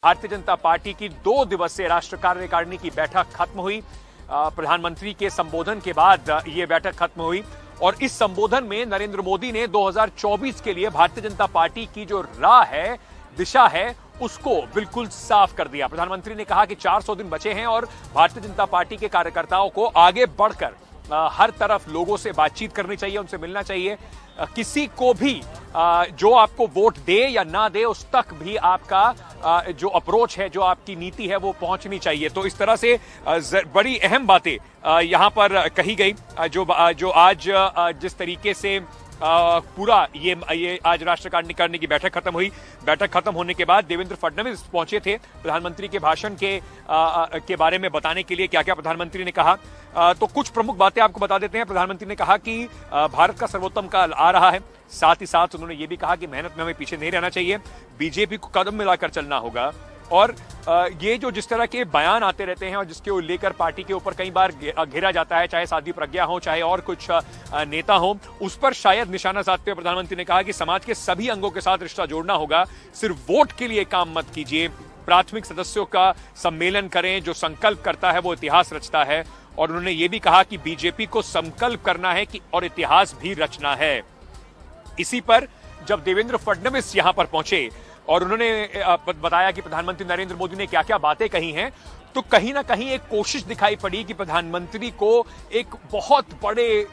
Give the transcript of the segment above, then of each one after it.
Bharatiya Janata party की 2 दिवसीय राष्ट्रीय कार्यकारिणी की बैठक खत्म हुई। प्रधानमंत्री के संबोधन के बाद यह बैठक खत्म हुई और इस संबोधन में नरेंद्र मोदी ने 2024 के लिए भारतीय जनता पार्टी की जो राह है, दिशा है, उसको बिल्कुल साफ कर दिया। प्रधानमंत्री ने कहा कि 400 दिन बचे हैं और भारतीय जनता पार्टी के कार्यकर्ताओं को आगे बढ़कर हर तरफ लोगों से बातचीत करनी चाहिए, उनसे मिलना चाहिए। किसी को भी जो आपको वोट दे या ना दे उस तक भी आपका जो अप्रोच है, जो आपकी नीति है, वो पहुंचनी चाहिए। तो इस तरह से बड़ी अहम बातें यहां पर कही गई। जो आज जिस तरीके से पूरा ये आज राष्ट्रीय कार्यकारिणी की बैठक खत्म हुई। बैठक खत्म होने के बाद देवेंद्र फडणवीस पहुंचे थे प्रधानमंत्री के भाषण के बारे में बताने के लिए क्या क्या प्रधानमंत्री ने कहा। तो कुछ प्रमुख बातें आपको बता देते हैं। प्रधानमंत्री ने कहा कि भारत का सर्वोत्तम काल आ रहा है। साथ ही साथ उन्होंने ये भी कहा कि मेहनत में हमें पीछे नहीं रहना चाहिए, बीजेपी को कदम मिलाकर चलना होगा। और ये जो जिस तरह के बयान आते रहते हैं और जिसके लेकर पार्टी के ऊपर कई बार घेरा जाता है, चाहे साध्वी प्रज्ञा हो, चाहे और कुछ नेता हो, उस पर शायद निशाना साधते हुए प्रधानमंत्री ने कहा कि समाज के सभी अंगों के साथ रिश्ता जोड़ना होगा। सिर्फ वोट के लिए काम मत कीजिए, प्राथमिक सदस्यों का सम्मेलन करें। जो संकल्प करता है वो इतिहास रचता है। और उन्होंने ये भी कहा कि बीजेपी को संकल्प करना है कि और इतिहास भी रचना है। इसी पर जब देवेंद्र फडणवीस यहां पर पहुंचे और उन्होंने बताया कि प्रधानमंत्री नरेंद्र मोदी ने क्या क्या बातें कही हैं, तो कहीं ना कहीं एक कोशिश दिखाई पड़ी कि प्रधानमंत्री को एक बहुत बड़े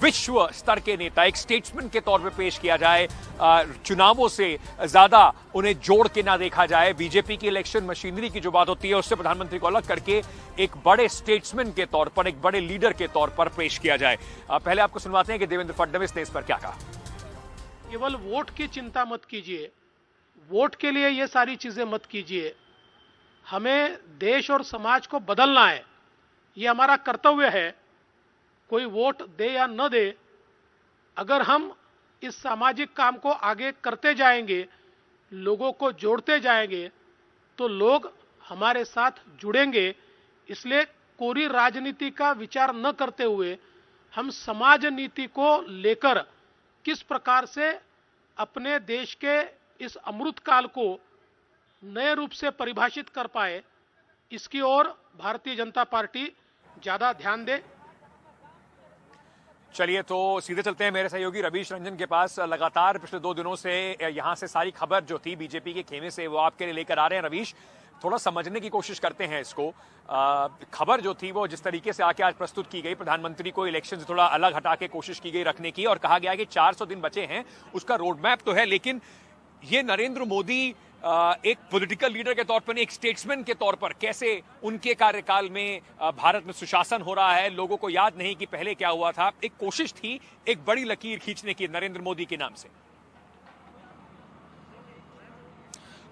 विश्व स्तर के नेता, एक स्टेट्समैन के तौर पे पेश किया जाए। चुनावों से ज्यादा उन्हें जोड़ के ना देखा जाए। बीजेपी की इलेक्शन मशीनरी की जो बात होती है उससे प्रधानमंत्री को अलग करके एक बड़े स्टेट्समैन के तौर पर, एक बड़े लीडर के तौर पर पेश किया जाए। पहले आपको सुनवाते हैं कि देवेंद्र फडणवीस ने इस पर क्या कहा। केवल वोट की चिंता मत कीजिए, वोट के लिए ये सारी चीजें मत कीजिए। हमें देश और समाज को बदलना है, ये हमारा कर्तव्य है। कोई वोट दे या न दे, अगर हम इस सामाजिक काम को आगे करते जाएंगे, लोगों को जोड़ते जाएंगे, तो लोग हमारे साथ जुड़ेंगे। इसलिए कोरी राजनीति का विचार न करते हुए हम समाज नीति को लेकर किस प्रकार से अपने देश के इस अमृत काल को नए रूप से परिभाषित कर पाए, इसकी ओर भारतीय जनता पार्टी ज्यादा ध्यान दे। चलिए तो सीधे चलते हैं मेरे सहयोगी रवीश रंजन के पास। लगातार पिछले 2 दिनों से यहां से सारी खबर जो थी बीजेपी के खेमे से, वो आपके लिए लेकर आ रहे हैं। रवीश, थोड़ा समझने की कोशिश करते हैं इसको। खबर जो थी वो जिस तरीके से आके आज प्रस्तुत की गई, प्रधानमंत्री को इलेक्शन से थोड़ा अलग हटा के कोशिश की गई रखने की और कहा गया कि 400 दिन बचे हैं, उसका रोड मैप तो है, लेकिन ये नरेंद्र मोदी एक पॉलिटिकल लीडर के तौर पर, एक स्टेट्समैन के तौर पर कैसे उनके कार्यकाल में भारत में सुशासन हो रहा है, लोगों को याद नहीं कि पहले क्या हुआ था। एक कोशिश थी एक बड़ी लकीर खींचने की नरेंद्र मोदी के नाम से।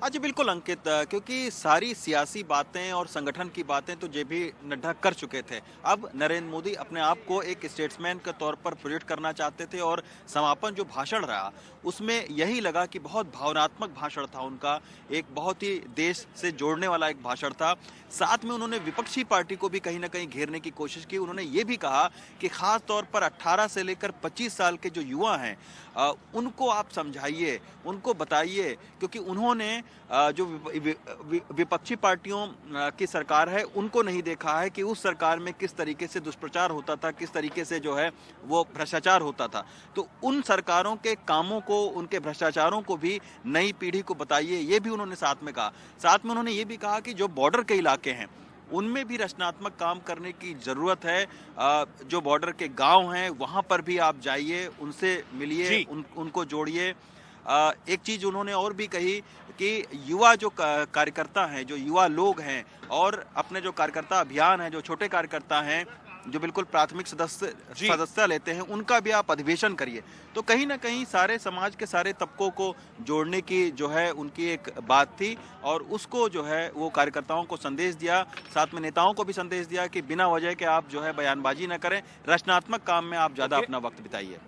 हाँ जी बिल्कुल अंकित, क्योंकि सारी सियासी बातें और संगठन की बातें तो जेपी नड्डा कर चुके थे। अब नरेंद्र मोदी अपने आप को एक स्टेट्समैन के तौर पर प्रोजेक्ट करना चाहते थे और समापन जो भाषण रहा उसमें यही लगा कि बहुत भावनात्मक भाषण था उनका, एक बहुत ही देश से जोड़ने वाला एक भाषण था। साथ में उन्होंने विपक्षी पार्टी को भी कहीं ना कहीं घेरने की कोशिश की। उन्होंने ये भी कहा कि खास तौर पर 18 से लेकर 25 साल के जो युवा हैं उनको आप समझाइए, उनको बताइए, क्योंकि उन्होंने जो विपक्षी पार्टियों की सरकार है उनको नहीं देखा है कि उस सरकार में किस तरीके से दुष्प्रचार होता था, किस तरीके से जो है वो भ्रष्टाचार होता था। तो उन सरकारों के कामों को, उनके भ्रष्टाचारों को भी नई पीढ़ी को बताइए, ये भी उन्होंने साथ में कहा। साथ में उन्होंने ये भी कहा कि जो बॉर्डर के इलाके हैं उनमें भी रचनात्मक काम करने की जरूरत है। जो बॉर्डर के गांव हैं वहां पर भी आप जाइए, उनसे मिलिए, उनको जोड़िए। एक चीज उन्होंने और भी कही कि युवा जो कार्यकर्ता हैं, जो युवा लोग हैं और अपने जो कार्यकर्ता अभियान है, जो छोटे कार्यकर्ता हैं जो बिल्कुल प्राथमिक सदस्य लेते हैं, उनका भी आप अधिवेशन करिए। तो कहीं ना कहीं सारे समाज के सारे तबकों को जोड़ने की जो है उनकी एक बात थी और उसको जो है वो कार्यकर्ताओं को संदेश दिया। साथ में नेताओं को भी संदेश दिया कि बिना वजह के आप जो है बयानबाजी ना करें, रचनात्मक काम में आप ज्यादा अपना वक्त बिताइए।